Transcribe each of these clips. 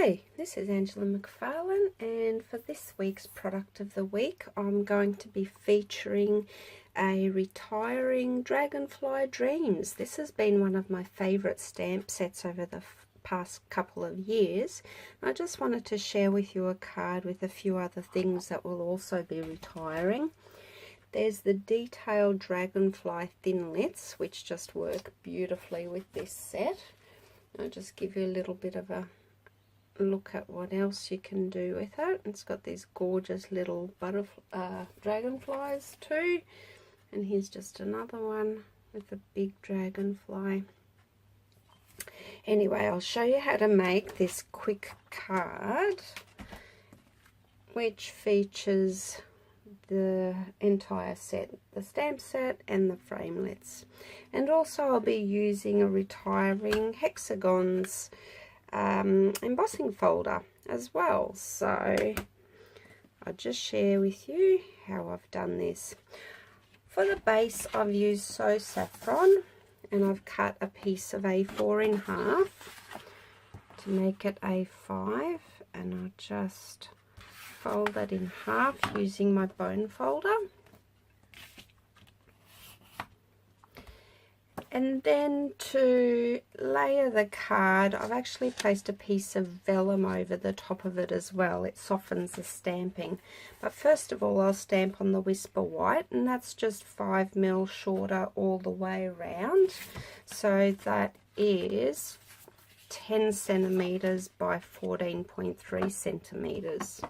Hi, this is Angela McFarlane, and for this week's product of the week I'm going to be featuring a retiring Dragonfly Dreams. This has been one of my favourite stamp sets over the past couple of years. I just wanted to share with you a card with a few other things that will also be retiring. There's the detailed Dragonfly thinlits, which just work beautifully with this set. I'll just give you a little bit of a look at what else you can do with it. It's got these gorgeous little dragonflies too, and here's just another one with a big dragonfly. Anyway, I'll show you how to make this quick card, which features the entire set, the stamp set and the framelits. And also I'll be using a retiring hexagons embossing folder as well. So I'll just share with you how I've done this. For the base I've used So Saffron, and I've cut a piece of A4 in half to make it A5, and I'll just fold that in half using my bone folder. And then to layer the card, I've actually placed a piece of vellum over the top of it as well. It softens the stamping. But first of all, I'll stamp on the Whisper White, and that's just 5mm shorter all the way around. So that is 10 centimeters by 14.3 centimeters.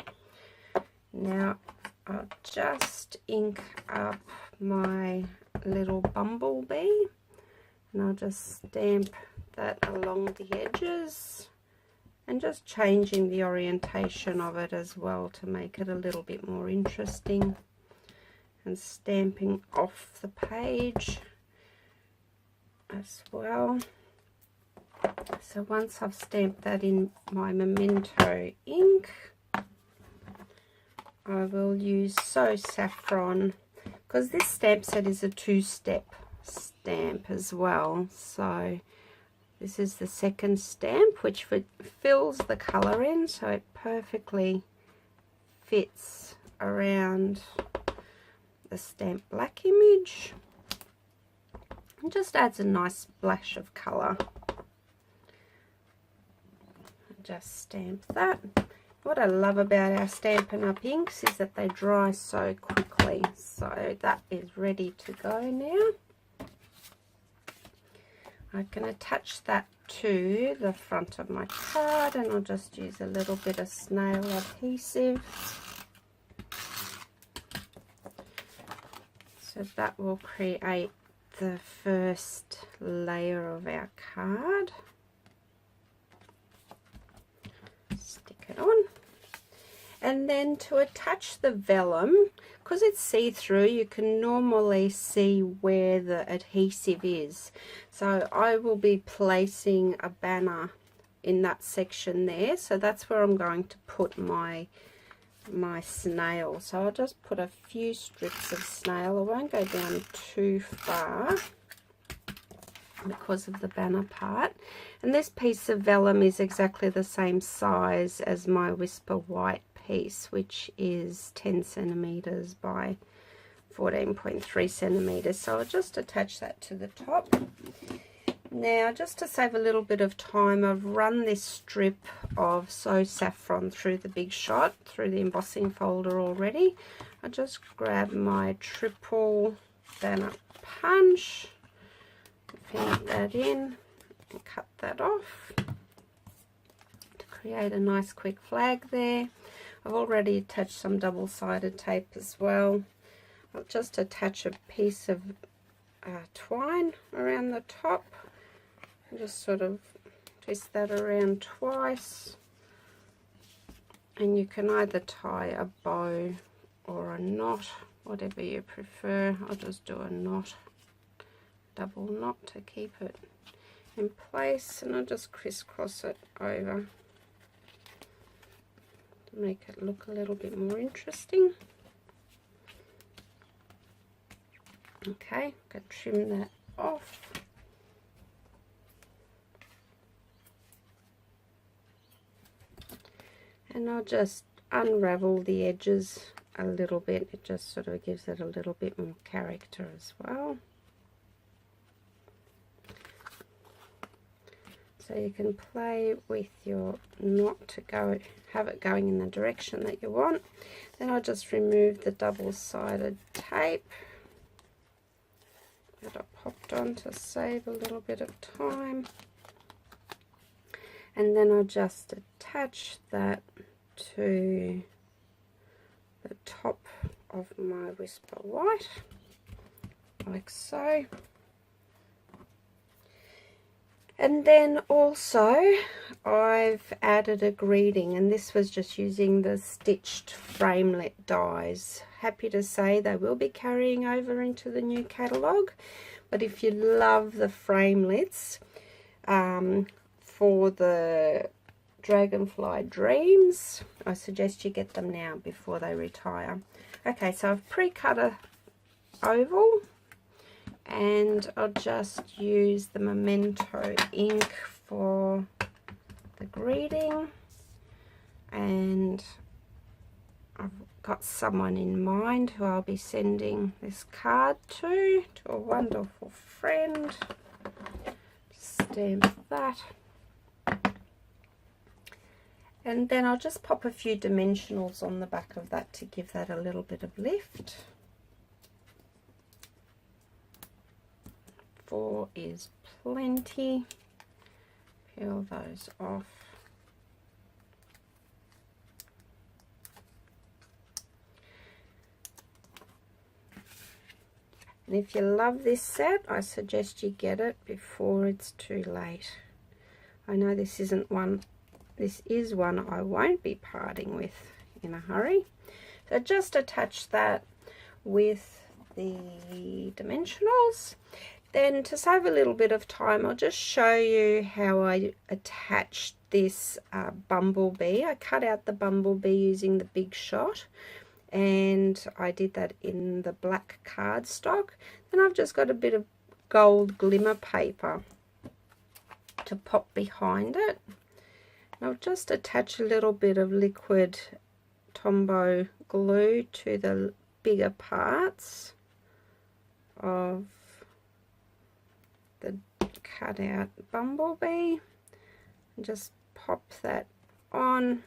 Now I'll just ink up my little bumblebee, and I'll just stamp that along the edges and just changing the orientation of it as well to make it a little bit more interesting, and stamping off the page as well. So once I've stamped that in my Memento ink, I will use So Saffron, because this stamp set is a two-step stamp as well. So this is the second stamp, which fills the colour in, so it perfectly fits around the stamp black image and just adds a nice splash of colour. Just stamp that. What I love about our Stampin' Up! Inks is that they dry so quickly. So that is ready to go now. I can attach that to the front of my card, and I'll just use a little bit of snail adhesive. So that will create the first layer of our card. Stick it on. And then to attach the vellum, because it's see-through, you can normally see where the adhesive is. So I will be placing a banner in that section there. So that's where I'm going to put my snail. So I'll just put a few strips of snail. I won't go down too far because of the banner part. And this piece of vellum is exactly the same size as my Whisper White piece, which is 10 centimeters by 14.3 centimeters. So I'll just attach that to the top. Now, just to save a little bit of time, I've run this strip of So Saffron through the Big Shot, through the embossing folder already. I just grab my triple banner punch, pin that in and cut that off to create a nice quick flag there. I've already attached some double-sided tape as well. I'll just attach a piece of twine around the top and just sort of twist that around twice, and you can either tie a bow or a knot, whatever you prefer. I'll just do a knot, double knot to keep it in place, and I'll just crisscross it over to make it look a little bit more interesting. Okay, I'm going to trim that off. And I'll just unravel the edges a little bit. It just sort of gives it a little bit more character as well. So you can play with your knot to have it going in the direction that you want. Then I'll just remove the double-sided tape that I popped on to save a little bit of time. And then I'll just attach that to the top of my Whisper White, like so. And then also I've added a greeting, and this was just using the stitched framelit dies. Happy to say they will be carrying over into the new catalogue, but if you love the framelits for the Dragonfly Dreams, I suggest you get them now before they retire. Okay, so I've pre-cut a oval, and I'll just use the Memento ink for the greeting, and I've got someone in mind who I'll be sending this card to a wonderful friend. Stamp that, and then I'll just pop a few dimensionals on the back of that to give that a little bit of lift. 4 is plenty. Peel those off. And if you love this set, I suggest you get it before it's too late. I know this is one I won't be parting with in a hurry. So just attach that with the dimensionals. Then to save a little bit of time, I'll just show you how I attached this bumblebee. I cut out the bumblebee using the Big Shot, and I did that in the black cardstock. Then I've just got a bit of gold glimmer paper to pop behind it. And I'll just attach a little bit of liquid Tombow glue to the bigger parts of the cut out bumblebee, and just pop that on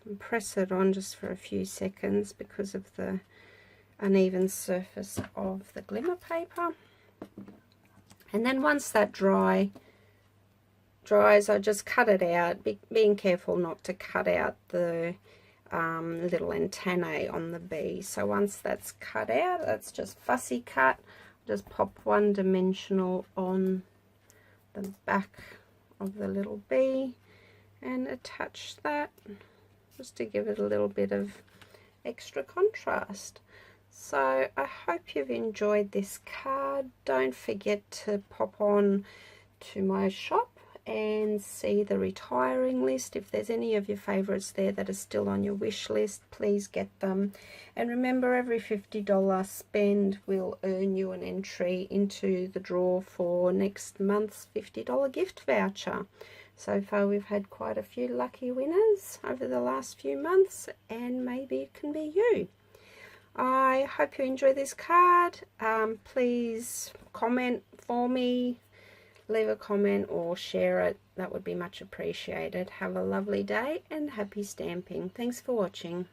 and press it on just for a few seconds because of the uneven surface of the glimmer paper. And then once that dries, I just cut it out, being careful not to cut out the little antennae on the bee. So once that's cut out, that's just fussy cut. Just pop one dimensional on the back of the little bee and attach that just to give it a little bit of extra contrast. So I hope you've enjoyed this card. Don't forget to pop on to my shop and see the retiring list. If there's any of your favorites there that are still on your wish list, please get them. And remember, every $50 spend will earn you an entry into the draw for next month's $50 gift voucher. So far we've had quite a few lucky winners over the last few months, and maybe it can be you. I hope you enjoy this card. Please comment for me, leave a comment or share it. That would be much appreciated. Have a lovely day and happy stamping. Thanks for watching.